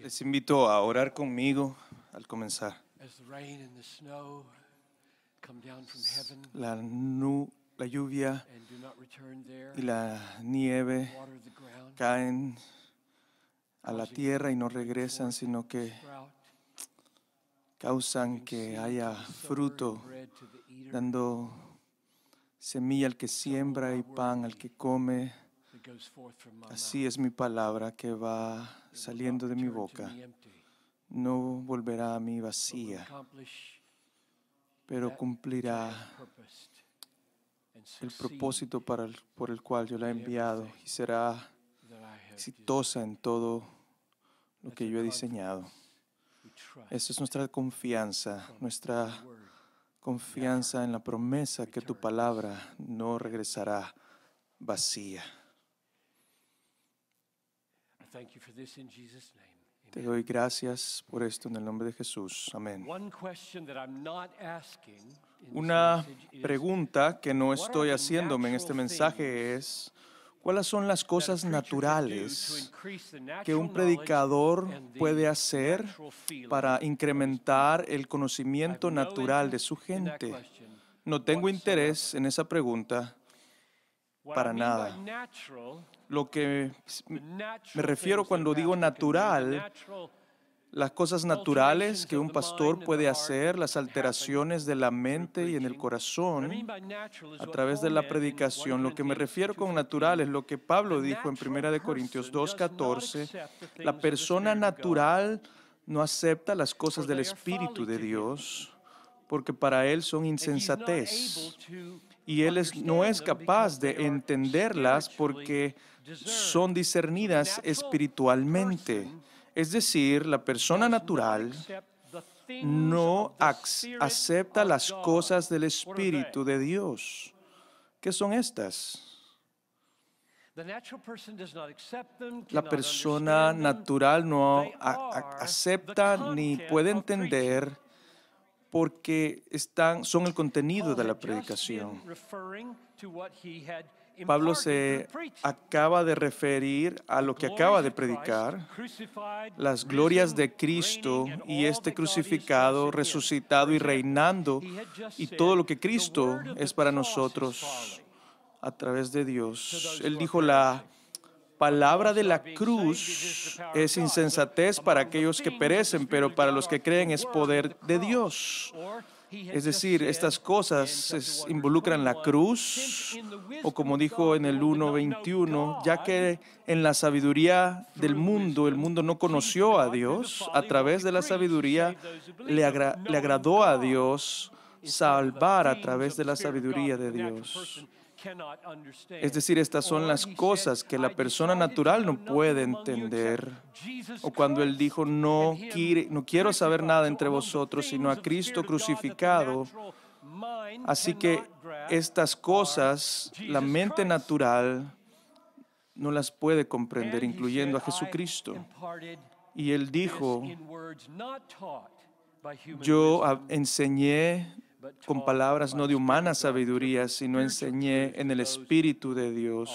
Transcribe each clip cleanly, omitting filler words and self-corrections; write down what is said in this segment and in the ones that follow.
Les invito a orar conmigo al comenzar. La lluvia y la nieve caen a la tierra y no regresan, sino que causan que haya fruto, dando semilla al que siembra y pan al que come. Así es mi palabra que va saliendo de mi boca. No volverá a mí vacía, pero cumplirá el propósito por el cual yo la he enviado y será exitosa en todo lo que yo he diseñado. Esa es nuestra confianza en la promesa que tu palabra no regresará vacía. Te doy gracias por esto en el nombre de Jesús. Amén. Una pregunta que no estoy haciéndome en este mensaje es: ¿cuáles son las cosas naturales que un predicador puede hacer para incrementar el conocimiento natural de su gente? No tengo interés en esa pregunta para nada. Lo que me refiero cuando digo natural, las cosas naturales que un pastor puede hacer, las alteraciones de la mente y en el corazón a través de la predicación. Lo que me refiero con natural es lo que Pablo dijo en 1 Corintios 2:14. La persona natural no acepta las cosas del Espíritu de Dios porque para él son insensatez. Y él no es capaz de entenderlas porque son discernidas espiritualmente. Es decir, la persona natural no acepta las cosas del Espíritu de Dios. ¿Qué son estas? La persona natural no acepta ni puede entender porque son el contenido de la predicación. Pablo se acaba de referir a lo que acaba de predicar, las glorias de Cristo y este crucificado, resucitado y reinando, y todo lo que Cristo es para nosotros a través de Dios. Él dijo: la palabra de la cruz es insensatez para aquellos que perecen, pero para los que creen es poder de Dios. Es decir, estas cosas involucran la cruz, o como dijo en el 1:21, ya que en la sabiduría del mundo, el mundo no conoció a Dios, a través de la sabiduría le agradó a Dios salvar a través de la sabiduría de Dios. Es decir, estas son las cosas que la persona natural no puede entender. O cuando él dijo: no quiero saber nada entre vosotros sino a Cristo crucificado. Así que estas cosas, la mente natural no las puede comprender, incluyendo a Jesucristo. Y él dijo: yo enseñé con palabras no de humana sabiduría, sino enseñé en el Espíritu de Dios,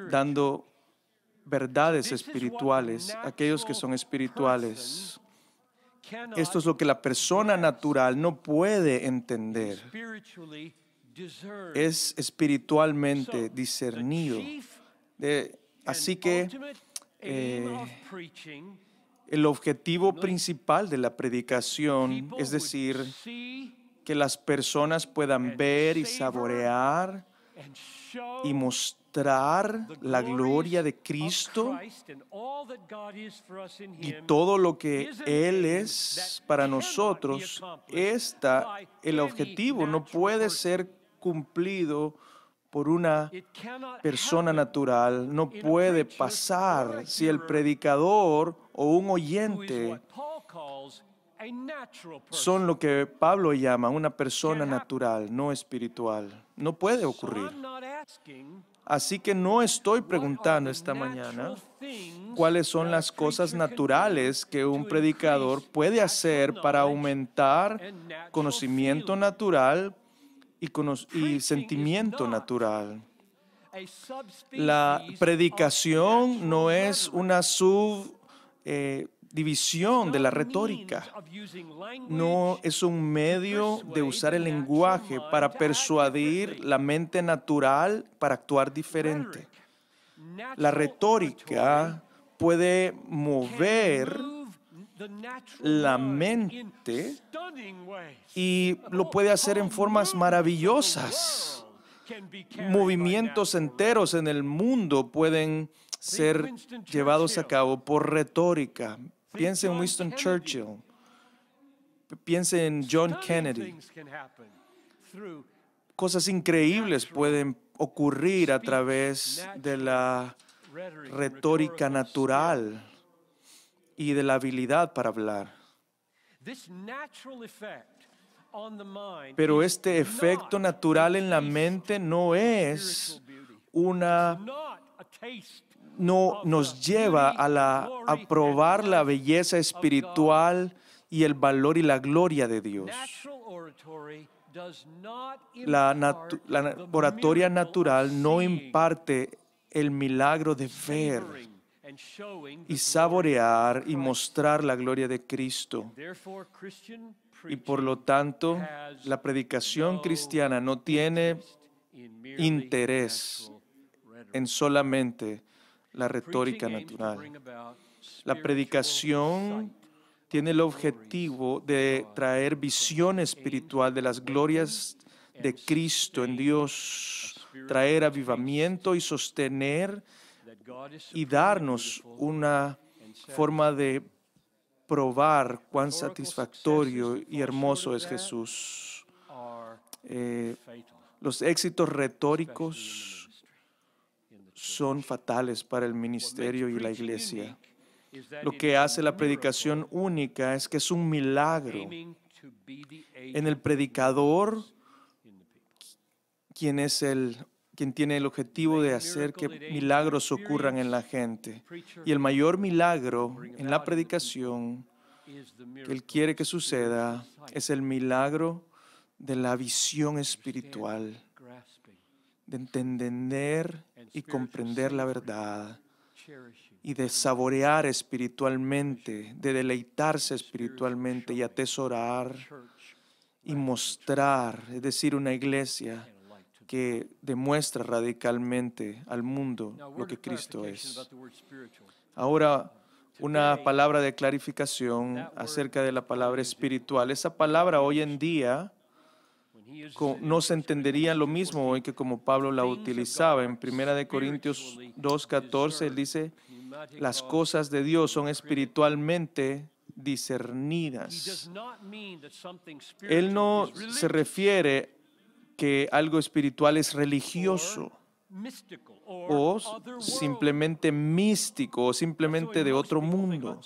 dando verdades espirituales a aquellos que son espirituales. Esto es lo que la persona natural no puede entender. Es espiritualmente discernido. Así que el objetivo principal de la predicación, es decir, que las personas puedan ver y saborear y mostrar la gloria de Cristo y todo lo que Él es para nosotros. El objetivo no puede ser cumplido por una persona natural, no puede pasar si el predicador o un oyente son lo que Pablo llama una persona natural, no espiritual. No puede ocurrir. Así que no estoy preguntando esta mañana cuáles son las cosas naturales que un predicador puede hacer para aumentar conocimiento natural y sentimiento natural. La predicación no es una subdivisión de la retórica. No es un medio de usar el lenguaje para persuadir la mente natural para actuar diferente. La retórica puede mover la mente y lo puede hacer en formas maravillosas. Movimientos enteros en el mundo pueden ser llevados a cabo por retórica. Piense en Winston Churchill. Piense en John Kennedy. Cosas increíbles pueden ocurrir a través de la retórica natural y de la habilidad para hablar. Pero este efecto natural en la mente no nos lleva a probar la belleza espiritual y el valor y la gloria de Dios. La oratoria natural no imparte el milagro de ver y saborear y mostrar la gloria de Cristo. Y por lo tanto, la predicación cristiana no tiene interés en solamente la retórica natural. La predicación tiene el objetivo de traer visión espiritual de las glorias de Cristo en Dios, traer avivamiento y sostener y darnos una forma de probar cuán satisfactorio y hermoso es Jesús. Los éxitos retóricos son fatales para el ministerio y la iglesia. Lo que hace la predicación única es que es un milagro en el predicador, quien tiene el objetivo de hacer que milagros ocurran en la gente. Y el mayor milagro en la predicación que Él quiere que suceda es el milagro de la visión espiritual, de entender y comprender la verdad y de saborear espiritualmente, de deleitarse espiritualmente y atesorar y mostrar, es decir, una iglesia que demuestra radicalmente al mundo lo que Cristo es. Ahora, una palabra de clarificación acerca de la palabra espiritual. Esa palabra hoy en día no se entendería lo mismo hoy que como Pablo la utilizaba. En 1 Corintios 2:14, él dice, las cosas de Dios son espiritualmente discernidas. Él no se refiere que algo espiritual es religioso o simplemente místico o simplemente de otro mundo.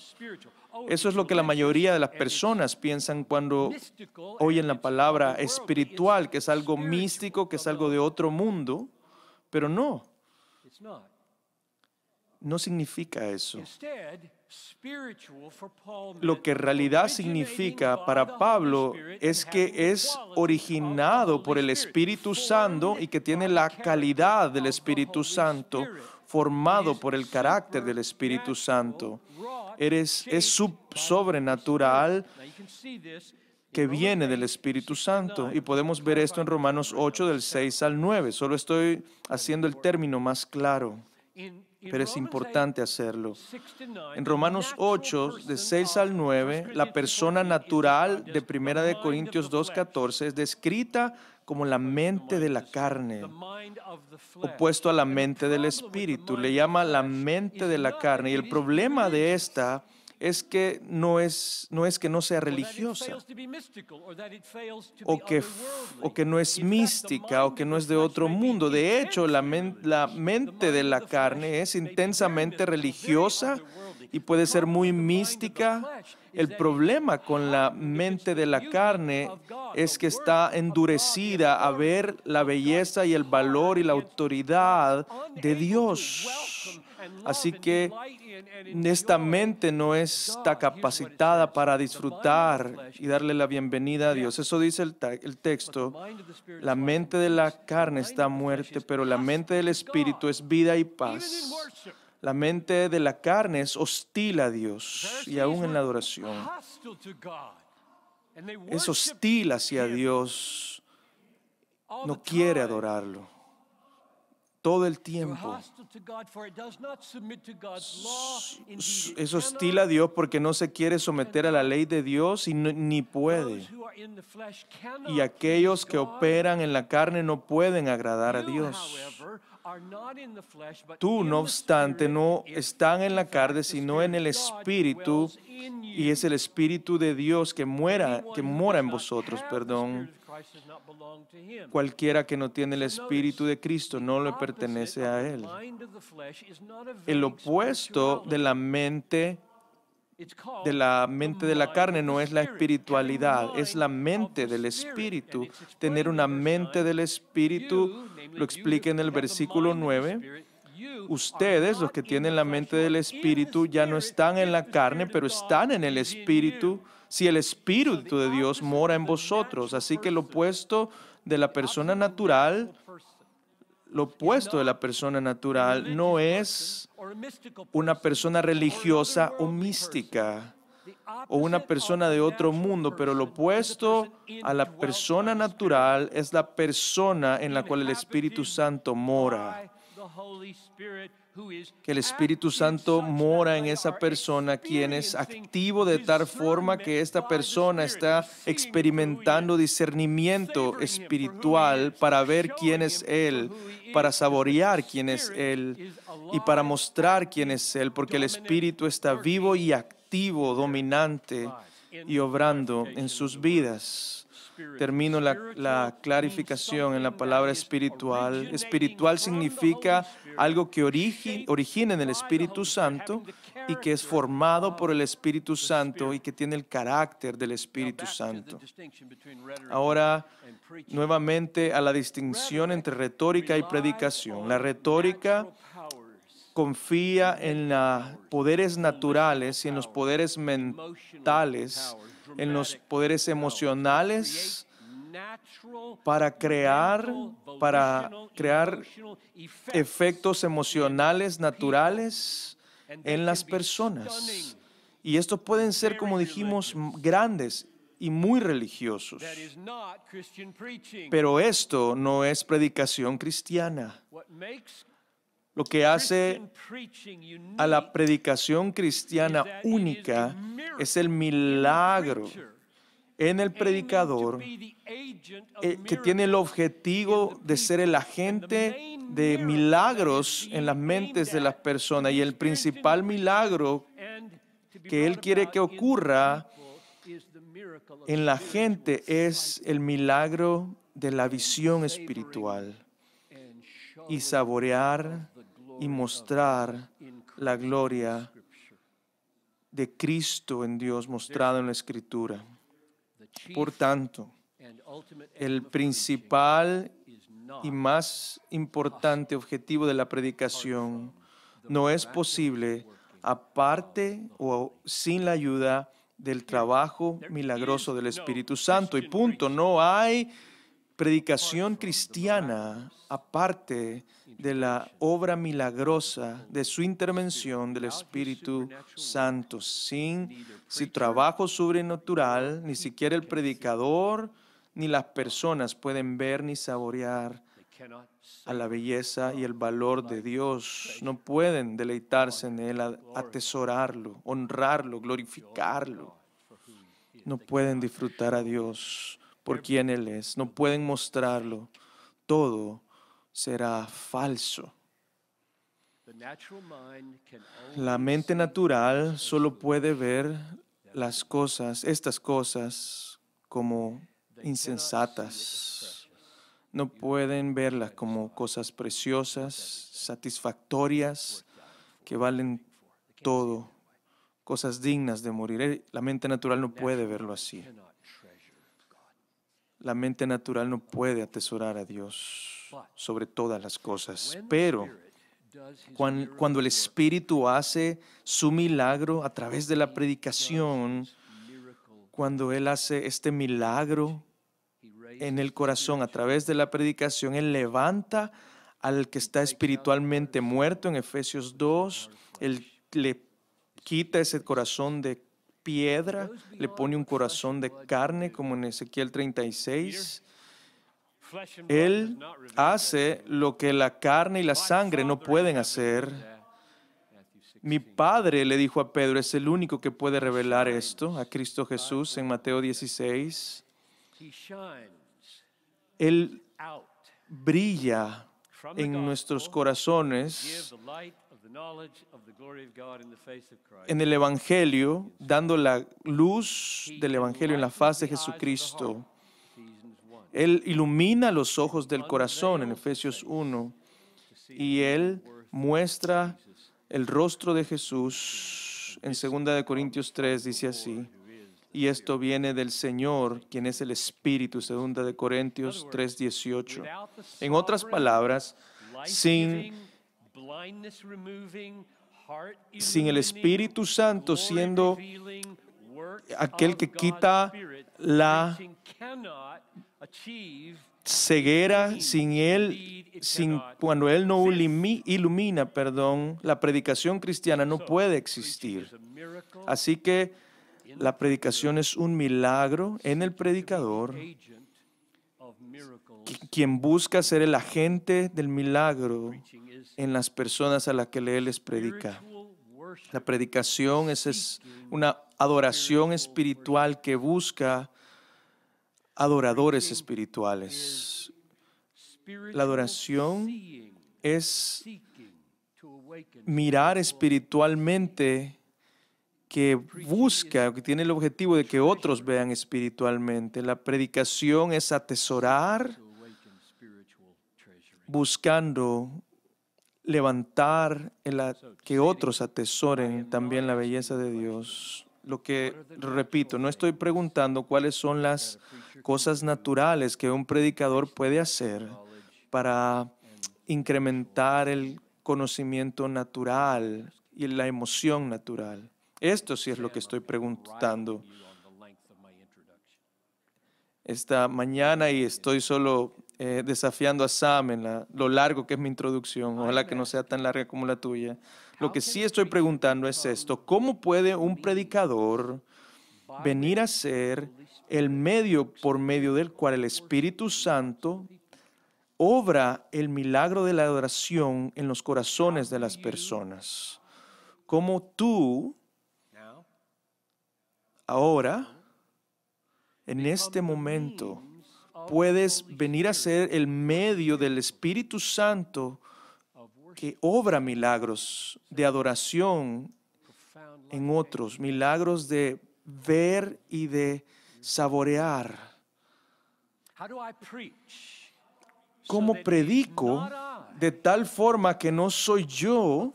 Eso es lo que la mayoría de las personas piensan cuando oyen la palabra espiritual, que es algo místico, que es algo de otro mundo, pero no significa eso. Lo que en realidad significa para Pablo es que es originado por el Espíritu Santo y que tiene la calidad del Espíritu Santo, formado por el carácter del Espíritu Santo. Es sobrenatural que viene del Espíritu Santo. Y podemos ver esto en Romanos 8, del 6 al 9. Solo estoy haciendo el término más claro, pero es importante hacerlo. En Romanos 8, de 6 al 9, la persona natural de 1 Corintios 2:14 es descrita como la mente de la carne, opuesto a la mente del Espíritu. Le llama la mente de la carne. Y el problema de esta es que no es que no sea religiosa, o que no es mística, o que no es de otro mundo. De hecho, la mente de la carne es intensamente religiosa y puede ser muy mística. El problema con la mente de la carne es que está endurecida a ver la belleza y el valor y la autoridad de Dios. Así que esta mente no está capacitada para disfrutar y darle la bienvenida a Dios. Eso dice el texto. La mente de la carne está muerta, pero la mente del Espíritu es vida y paz. La mente de la carne es hostil a Dios y aún en la adoración. Es hostil hacia Dios. No quiere adorarlo. Todo el tiempo. Es hostil a Dios porque no se quiere someter a la ley de Dios y ni puede. Y aquellos que operan en la carne no pueden agradar a Dios. Tú, no obstante, no están en la carne, sino en el Espíritu, y es el Espíritu de Dios que mora en vosotros, perdón. Cualquiera que no tiene el Espíritu de Cristo no le pertenece a Él. El opuesto de la mente de la carne no es la espiritualidad, es la mente del Espíritu. Tener una mente del Espíritu, lo explica en el versículo 9. Ustedes, los que tienen la mente del Espíritu, ya no están en la carne, pero están en el Espíritu, si el Espíritu de Dios mora en vosotros. Así que lo opuesto de la persona natural no es una persona religiosa o mística o una persona de otro mundo, pero lo opuesto a la persona natural es la persona en la cual el Espíritu Santo mora. Que el Espíritu Santo mora en esa persona, quien es activo de tal forma que esta persona está experimentando discernimiento espiritual para ver quién es Él, para saborear quién es Él y para mostrar quién es Él, porque el Espíritu está vivo y activo, dominante y obrando en sus vidas. Termino la clarificación en la palabra espiritual. Espiritual significa algo que origina en el Espíritu Santo y que es formado por el Espíritu Santo y que tiene el carácter del Espíritu Santo. Ahora, nuevamente a la distinción entre retórica y predicación. La retórica confía en los poderes naturales y en los poderes mentales, en los poderes emocionales para crear efectos emocionales naturales en las personas. Y estos pueden ser, como dijimos, grandes y muy religiosos. Pero esto no es predicación cristiana. Lo que hace a la predicación cristiana única es el milagro en el predicador, que tiene el objetivo de ser el agente de milagros en las mentes de las personas. Y el principal milagro que él quiere que ocurra en la gente es el milagro de la visión espiritual y saborear y mostrar la gloria de Cristo en Dios mostrado en la Escritura. Por tanto, el principal y más importante objetivo de la predicación no es posible aparte o sin la ayuda del trabajo milagroso del Espíritu Santo. Y punto, no hay predicación cristiana aparte de la obra milagrosa de su intervención del Espíritu Santo. Sin su trabajo sobrenatural, ni siquiera el predicador ni las personas pueden ver ni saborear a la belleza y el valor de Dios. No pueden deleitarse en Él, atesorarlo, honrarlo, glorificarlo. No pueden disfrutar a Dios por quien Él es. No pueden mostrarlo. Todo será falso. La mente natural solo puede ver estas cosas como insensatas. No pueden verlas como cosas preciosas, satisfactorias, que valen todo, cosas dignas de morir. La mente natural no puede verlo así. La mente natural no puede atesorar a Dios sobre todas las cosas, pero Cuando el Espíritu hace su milagro a través de la predicación, cuando Él hace este milagro en el corazón a través de la predicación, Él levanta al que está espiritualmente muerto en Efesios 2, Él le quita ese corazón de piedra, le pone un corazón de carne como en Ezequiel 36. Él hace lo que la carne y la sangre no pueden hacer. Mi Padre, le dijo a Pedro, es el único que puede revelar esto, a Cristo Jesús en Mateo 16. Él brilla en nuestros corazones en el Evangelio, dando la luz del Evangelio en la faz de Jesucristo. Él ilumina los ojos del corazón en Efesios 1 y Él muestra el rostro de Jesús en 2 Corintios 3, dice así. Y esto viene del Señor, quien es el Espíritu, 2 Corintios 3:18. En otras palabras, sin el Espíritu Santo siendo aquel que quita la ceguera, cuando Él no ilumina, la predicación cristiana no puede existir. Así que la predicación es un milagro en el predicador, quien busca ser el agente del milagro en las personas a las que Él les predica. La predicación es una adoración espiritual que busca adoradores espirituales. La adoración es mirar espiritualmente, que busca, que tiene el objetivo de que otros vean espiritualmente. La predicación es atesorar, buscando levantar, que otros atesoren también la belleza de Dios. Repito, no estoy preguntando cuáles son las cosas naturales que un predicador puede hacer para incrementar el conocimiento natural y la emoción natural. Esto sí es lo que estoy preguntando esta mañana, y estoy solo desafiando a Sam en lo largo que es mi introducción. Ojalá que no sea tan larga como la tuya. Lo que sí estoy preguntando es esto: ¿cómo puede un predicador venir a ser el medio por medio del cual el Espíritu Santo obra el milagro de la adoración en los corazones de las personas? ¿Cómo tú ahora, en este momento, puedes venir a ser el medio del Espíritu Santo que obra milagros de adoración en otros, milagros de ver y de saborear? ¿Cómo predico de tal forma que no soy yo,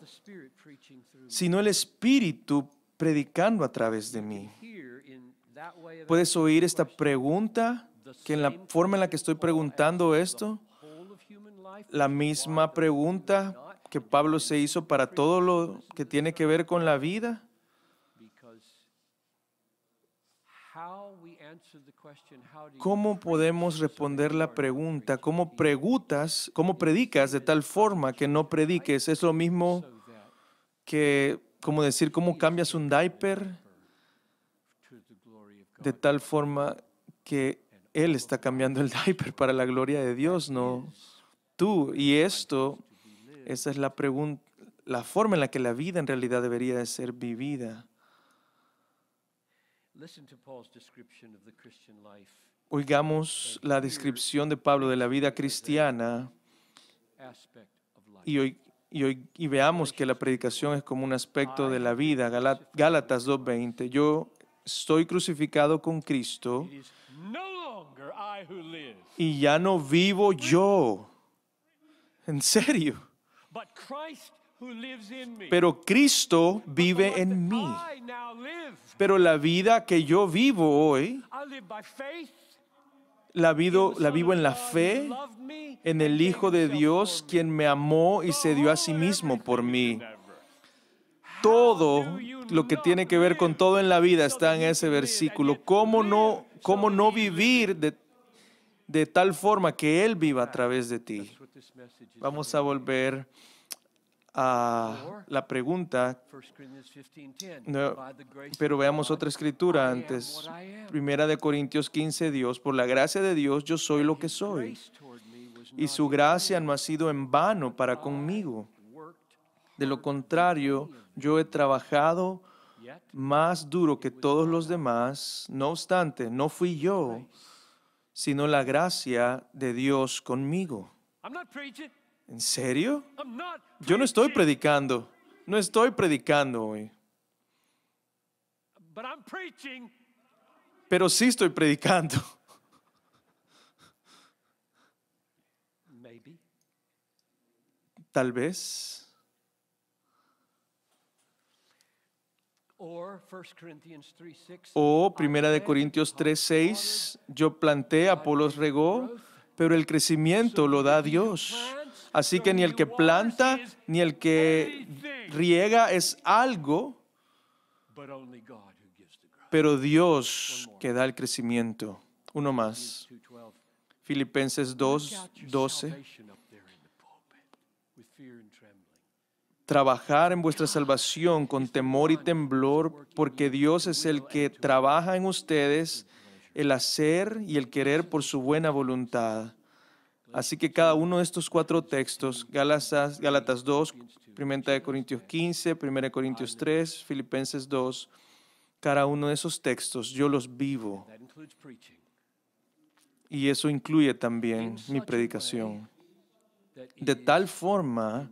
sino el Espíritu predicando a través de mí? ¿Puedes oír esta pregunta? Que en la forma en la que estoy preguntando esto, la misma pregunta que Pablo se hizo para todo lo que tiene que ver con la vida. ¿Cómo podemos responder la pregunta? ¿Cómo predicas de tal forma que no prediques? Es lo mismo que, como decir, ¿cómo cambias un diaper? De tal forma que Él está cambiando el diaper para la gloria de Dios, no tú. Y esa es la pregunta, la forma en la que la vida en realidad debería de ser vivida. Oigamos la descripción de Pablo de la vida cristiana y veamos que la predicación es como un aspecto de la vida. Gálatas 2:20. Yo estoy crucificado con Cristo y ya no vivo yo. En serio. Pero Cristo vive en mí. Pero la vida que yo vivo hoy, la vivo en la fe en el Hijo de Dios, quien me amó y se dio a sí mismo por mí. Todo lo que tiene que ver con todo en la vida está en ese versículo. ¿Cómo no vivir de tal forma que Él viva a través de ti? Vamos a volver a la pregunta, pero veamos otra escritura antes. 1 Corintios 15, Dios, por la gracia de Dios yo soy lo que soy, y su gracia no ha sido en vano para conmigo. De lo contrario, yo he trabajado más duro que todos los demás. No obstante, no fui yo, sino la gracia de Dios conmigo. ¿En serio? Yo no estoy predicando. No estoy predicando hoy. Pero sí estoy predicando. Tal vez. O 1 Corintios 3:6, yo planté, Apolos regó, pero el crecimiento lo da Dios. Así que ni el que planta ni el que riega es algo, pero Dios que da el crecimiento. Uno más. Filipenses 2:12. Trabajar en vuestra salvación con temor y temblor, porque Dios es el que trabaja en ustedes el hacer y el querer por su buena voluntad. Así que cada uno de estos 4 textos, Gálatas 2, 1 Corintios 15, 1 Corintios 3, Filipenses 2, cada uno de esos textos yo los vivo. Y eso incluye también mi predicación. De tal forma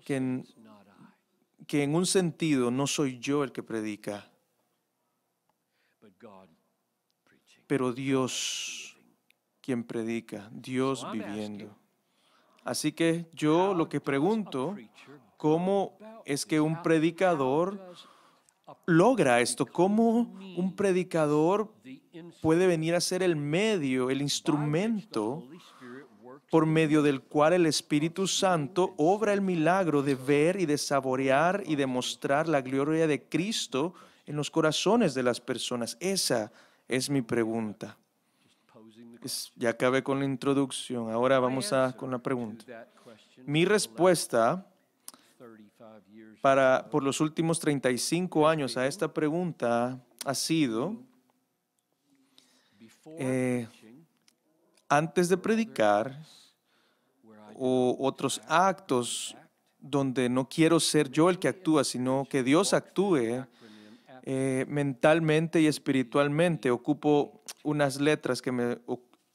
que en un sentido no soy yo el que predica, pero Dios quien predica, Dios viviendo. Así que yo lo que pregunto, ¿cómo es que un predicador logra esto? ¿Cómo un predicador puede venir a ser el medio, el instrumento por medio del cual el Espíritu Santo obra el milagro de ver y de saborear y de mostrar la gloria de Cristo en los corazones de las personas? Esa es mi pregunta. Ya acabé con la introducción, ahora vamos con la pregunta. Mi respuesta por los últimos 35 años a esta pregunta ha sido, antes de predicar o otros actos donde no quiero ser yo el que actúa, sino que Dios actúe mentalmente y espiritualmente, ocupo unas letras que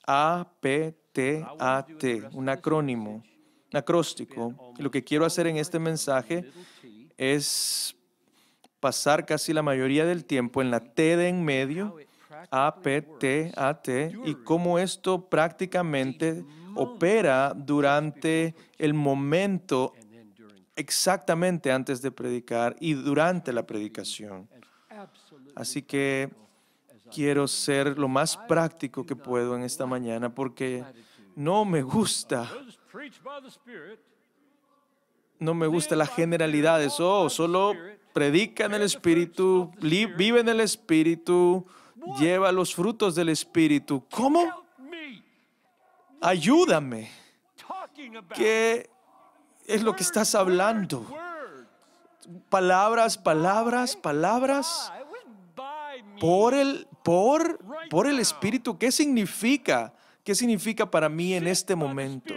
APTAT, un acrónimo, un acróstico. Y lo que quiero hacer en este mensaje es pasar casi la mayoría del tiempo en la T de en medio, APTAT, y cómo esto prácticamente opera durante el momento exactamente antes de predicar y durante la predicación. Así que quiero ser lo más práctico que puedo en esta mañana porque no me gusta las generalidades. Solo predica en el Espíritu, vive en el Espíritu, lleva los frutos del Espíritu. ¿Cómo? Ayúdame. ¿Qué es lo que estás hablando? Palabras por el Espíritu. ¿Qué significa? ¿Qué significa para mí en este momento?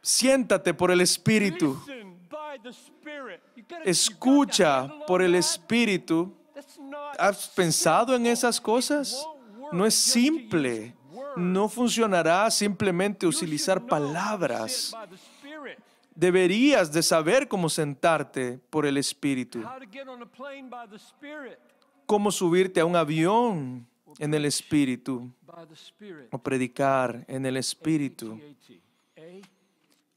Siéntate por el Espíritu. Escucha por el Espíritu. ¿Has pensado en esas cosas? No es simple. No funcionará simplemente utilizar palabras. Deberías de saber cómo sentarte por el Espíritu. Cómo subirte a un avión en el Espíritu. O predicar en el Espíritu.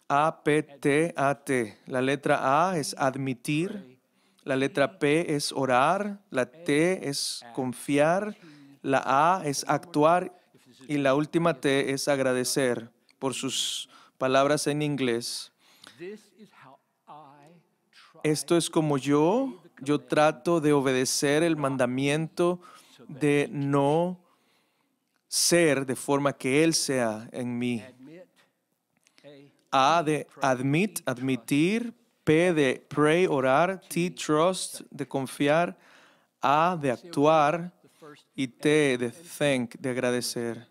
APTAT. La letra A es admitir. La letra P es orar. La T es confiar. La A es actuar. Y la última T es agradecer por sus palabras en inglés. Esto es como yo trato de obedecer el mandamiento de no ser de forma que Él sea en mí. A de admitir, P de pray, orar, T, trust, de confiar, A de actuar y T de thank, de agradecer.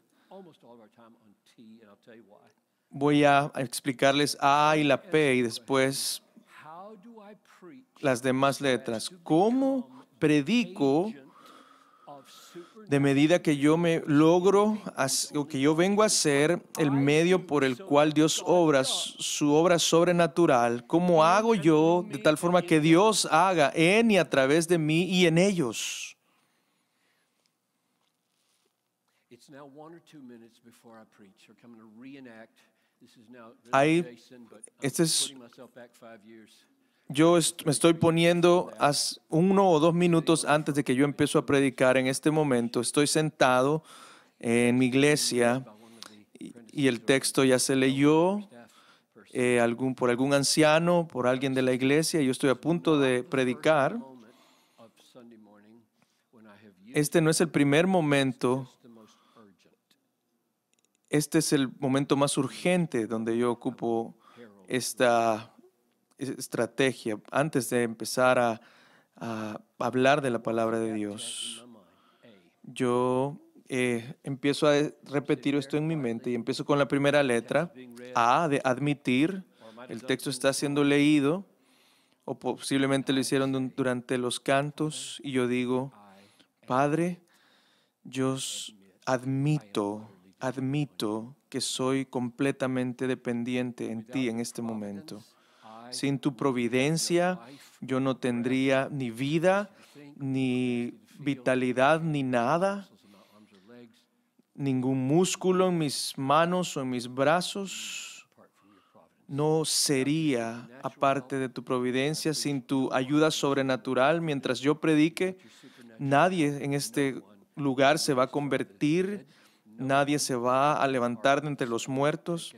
Voy a explicarles A y la P y después las demás letras. ¿Cómo predico de medida que yo me logro, o que yo vengo a ser el medio por el cual Dios obra su obra sobrenatural? ¿Cómo hago yo de tal forma que Dios haga en y a través de mí y en ellos? Yo me estoy poniendo 1 o 2 minutos antes de que yo empiezo a predicar en este momento. Estoy sentado en mi iglesia y el texto ya se leyó por algún anciano, por alguien de la iglesia, y yo estoy a punto de predicar. Este no es el primer momento. Este es el momento más urgente donde yo ocupo esta estrategia antes de empezar a hablar de la palabra de Dios. Yo empiezo a repetir esto en mi mente y empiezo con la primera letra, A, de admitir. El texto está siendo leído o posiblemente lo hicieron durante los cantos y yo digo, Padre, yo admito que soy completamente dependiente en ti en este momento. Sin tu providencia, yo no tendría ni vida, ni vitalidad, ni nada, ningún músculo en mis manos o en mis brazos. No sería aparte de tu providencia, sin tu ayuda sobrenatural. Mientras yo predique, nadie en este lugar se va a convertir. Nadie se va a levantar de entre los muertos.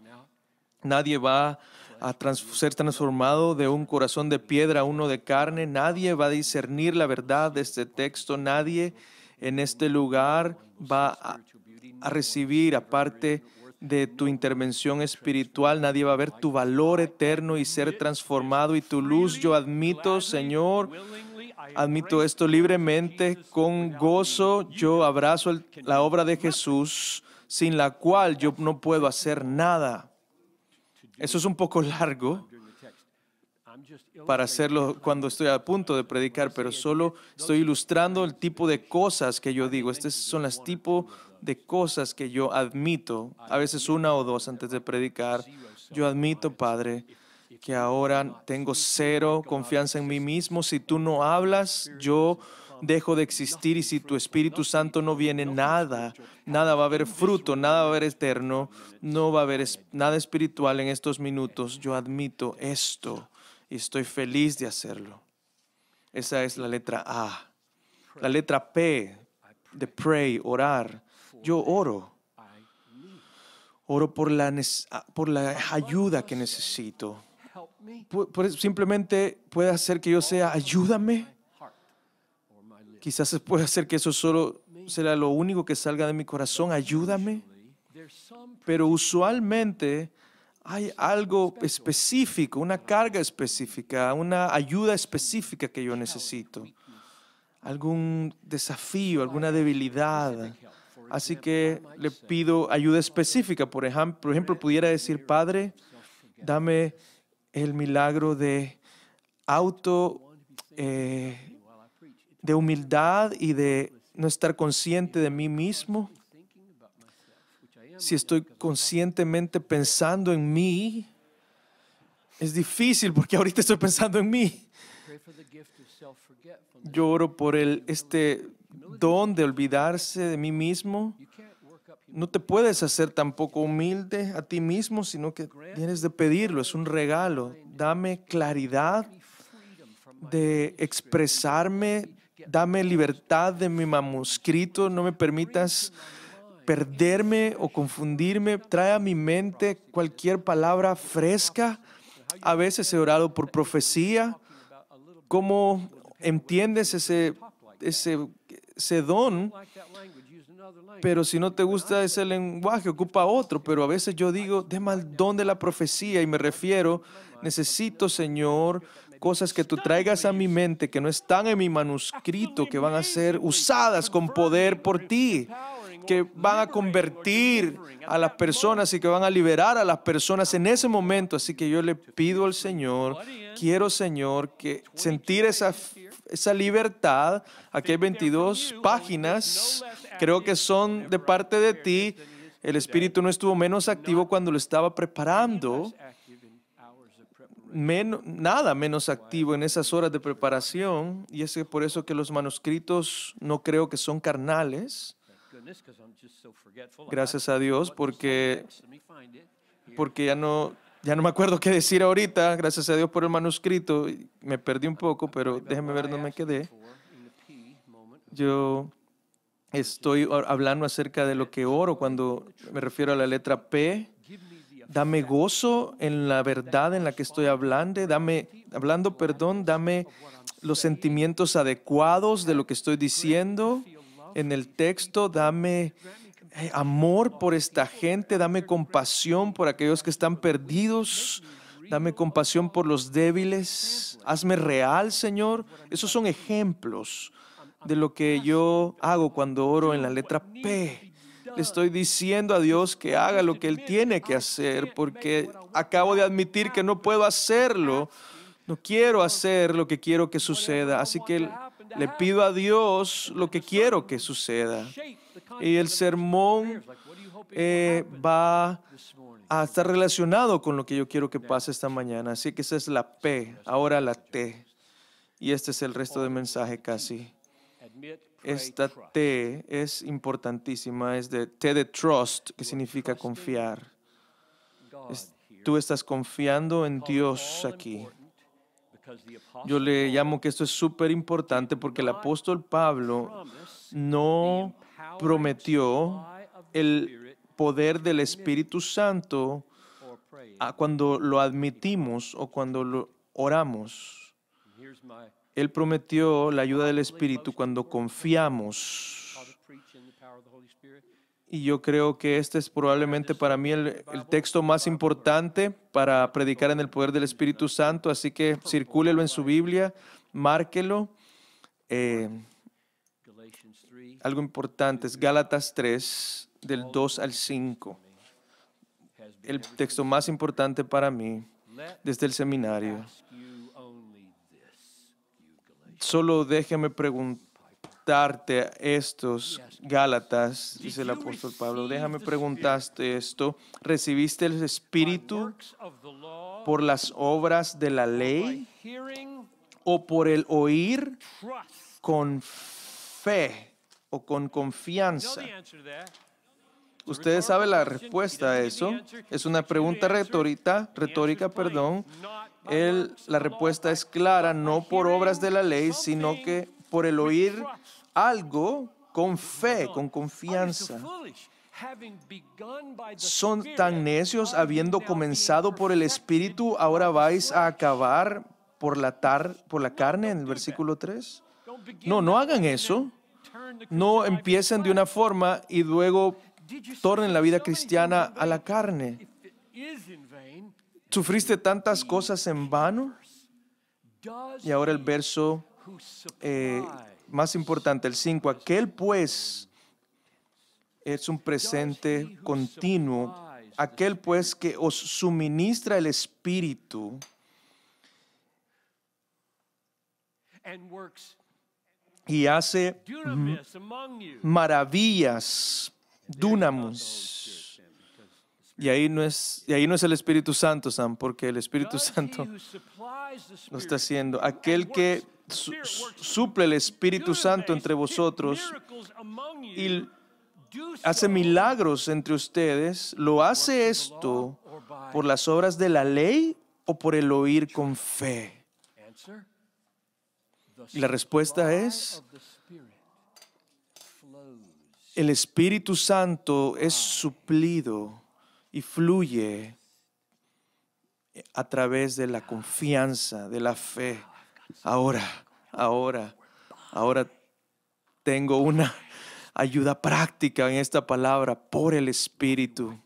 Nadie va a ser transformado de un corazón de piedra a uno de carne. Nadie va a discernir la verdad de este texto. Nadie en este lugar va a recibir, aparte de tu intervención espiritual, nadie va a ver tu valor eterno y ser transformado y tu luz. Yo admito, Señor, admito esto libremente, con gozo. Yo abrazo la obra de Jesús, sin la cual yo no puedo hacer nada. Eso es un poco largo para hacerlo cuando estoy a punto de predicar, pero solo estoy ilustrando el tipo de cosas que yo digo. Estos son los tipos de cosas que yo admito, a veces 1 o 2 antes de predicar. Yo admito, Padre, que ahora tengo 0 confianza en mí mismo. Si tú no hablas, yo dejo de existir, y si tu Espíritu Santo no viene, nada va a haber fruto, nada va a haber eterno, no va a haber nada espiritual en estos minutos. Yo admito esto y estoy feliz de hacerlo. Esa es la letra A. La letra P de pray, orar. Yo oro por la ayuda que necesito. Simplemente puede hacer que yo sea, ayúdame. Quizás se puede hacer que eso solo será lo único que salga de mi corazón, ayúdame. Pero usualmente hay algo específico, una carga específica, una ayuda específica que yo necesito. Algún desafío, alguna debilidad. Así que le pido ayuda específica. Por ejemplo, pudiera decir, Padre, dame el milagro de de humildad y de no estar consciente de mí mismo. Si estoy conscientemente pensando en mí, es difícil porque ahorita estoy pensando en mí. Yo oro por este don de olvidarse de mí mismo. No te puedes hacer tampoco humilde a ti mismo, sino que tienes de pedirlo. Es un regalo. Dame claridad de expresarme. Dame libertad de mi manuscrito. No me permitas perderme o confundirme, trae a mi mente cualquier palabra fresca. A veces he orado por profecía. ¿Cómo entiendes ese don? Pero si no te gusta ese lenguaje, ocupa otro. Pero a veces yo digo, deme el don de la profecía y me refiero, necesito, Señor, cosas que tú traigas a mi mente, que no están en mi manuscrito, que van a ser usadas con poder por ti, que van a convertir a las personas y que van a liberar a las personas en ese momento. Así que yo le pido al Señor, quiero, Señor, que sentir esa libertad. Aquí hay 22 páginas, creo que son de parte de ti. El Espíritu no estuvo menos activo cuando lo estaba preparando. Nada menos activo en esas horas de preparación, y es por eso que los manuscritos no creo que son carnales. Gracias a Dios, porque ya no me acuerdo qué decir ahorita. Gracias a Dios por el manuscrito. Me perdí un poco, pero déjeme ver dónde me quedé. Yo estoy hablando acerca de lo que oro cuando me refiero a la letra P. Dame gozo en la verdad en la que estoy hablando. Dame los sentimientos adecuados de lo que estoy diciendo en el texto. Dame amor por esta gente. Dame compasión por aquellos que están perdidos. Dame compasión por los débiles. Hazme real, Señor. Esos son ejemplos de lo que yo hago cuando oro en la letra P. Le estoy diciendo a Dios que haga lo que Él tiene que hacer, porque acabo de admitir que no puedo hacerlo. No quiero hacer lo que quiero que suceda, así que le pido a Dios lo que quiero que suceda. Y el sermón va a estar relacionado con lo que yo quiero que pase esta mañana. Así que esa es la P, ahora la T. Y este es el resto del mensaje casi. Esta T es importantísima, es de T de trust, que significa confiar. Tú estás confiando en Dios aquí. Yo le llamo que esto es súper importante porque el apóstol Pablo no prometió el poder del Espíritu Santo cuando lo admitimos o cuando lo oramos. Él prometió la ayuda del Espíritu cuando confiamos. Y yo creo que este es probablemente para mí el texto más importante para predicar en el poder del Espíritu Santo. Así que circúlelo en su Biblia, márquelo. Algo importante es Gálatas 3, del 2 al 5. El texto más importante para mí desde el seminario. Solo déjeme preguntarte estos, Gálatas, dice el apóstol Pablo, déjame preguntarte esto. ¿Recibiste el Espíritu por las obras de la ley o por el oír con fe o con confianza? Ustedes saben la respuesta a eso. Es una pregunta retórica. La respuesta es clara, no por obras de la ley, sino que por el oír algo con fe, con confianza. Son tan necios, habiendo comenzado por el Espíritu, ahora vais a acabar por la carne, en el versículo 3. No hagan eso. No empiecen de una forma y luego tornen la vida cristiana a la carne. ¿Sufriste tantas cosas en vano? Y ahora el verso más importante, el 5. Aquel pues es un presente continuo. Aquel pues que os suministra el Espíritu y hace maravillas, dunamis. Y ahí no es el Espíritu Santo, Sam, porque el Espíritu Santo lo está haciendo. Aquel que suple el Espíritu Santo entre vosotros y hace milagros entre ustedes, ¿lo hace esto por las obras de la ley o por el oír con fe? Y la respuesta es, el Espíritu Santo es suplido y fluye a través de la confianza, de la fe. Ahora tengo una ayuda práctica en esta palabra por el Espíritu.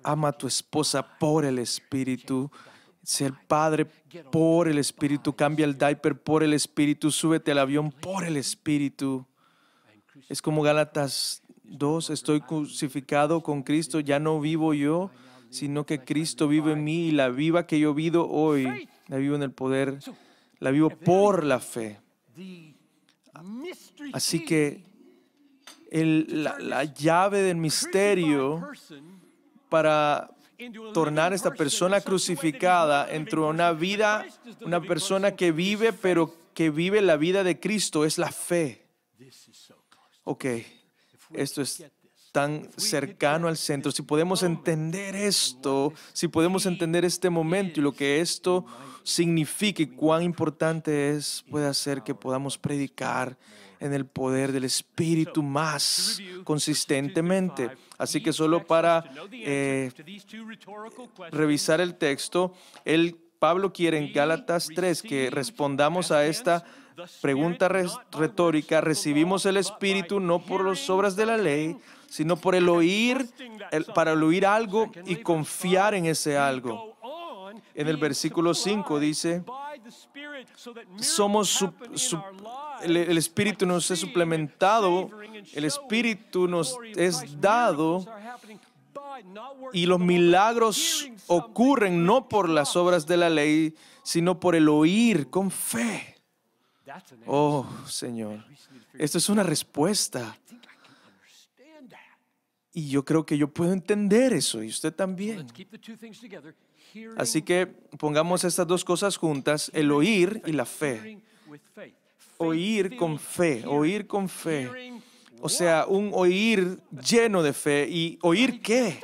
Ama a tu esposa por el Espíritu. Sé el padre por el Espíritu. Cambia el diaper por el Espíritu. Súbete al avión por el Espíritu. Es como Gálatas 2. Estoy crucificado con Cristo. Ya no vivo yo, sino que Cristo vive en mí. Y la vida que yo vivo hoy, la vivo en el poder. La vivo por la fe. Así que la llave del misterio para tornar a esta persona crucificada entre una vida, una persona que vive, pero que vive la vida de Cristo, es la fe. Ok, esto es tan cercano al centro. Si podemos entender esto, si podemos entender este momento y lo que esto significa y cuán importante es, puede hacer que podamos predicar en el poder del Espíritu más consistentemente. Así que solo para revisar el texto, Pablo quiere en Gálatas 3 que respondamos a esta pregunta retórica. Recibimos el Espíritu no por las obras de la ley, sino por el oír, para el oír algo y confiar en ese algo. En el versículo 5 dice, el Espíritu nos es suplementado, el Espíritu nos es dado y los milagros ocurren no por las obras de la ley, sino por el oír con fe. Oh, Señor, esto es una respuesta. Y yo creo que yo puedo entender eso y usted también. Así que pongamos estas dos cosas juntas, el oír y la fe. Oír con fe, oír con fe. O sea, un oír lleno de fe. ¿Y oír qué?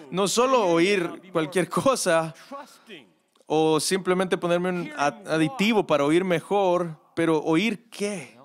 No solo oír cualquier cosa o simplemente ponerme un aditivo para oír mejor, pero oír qué.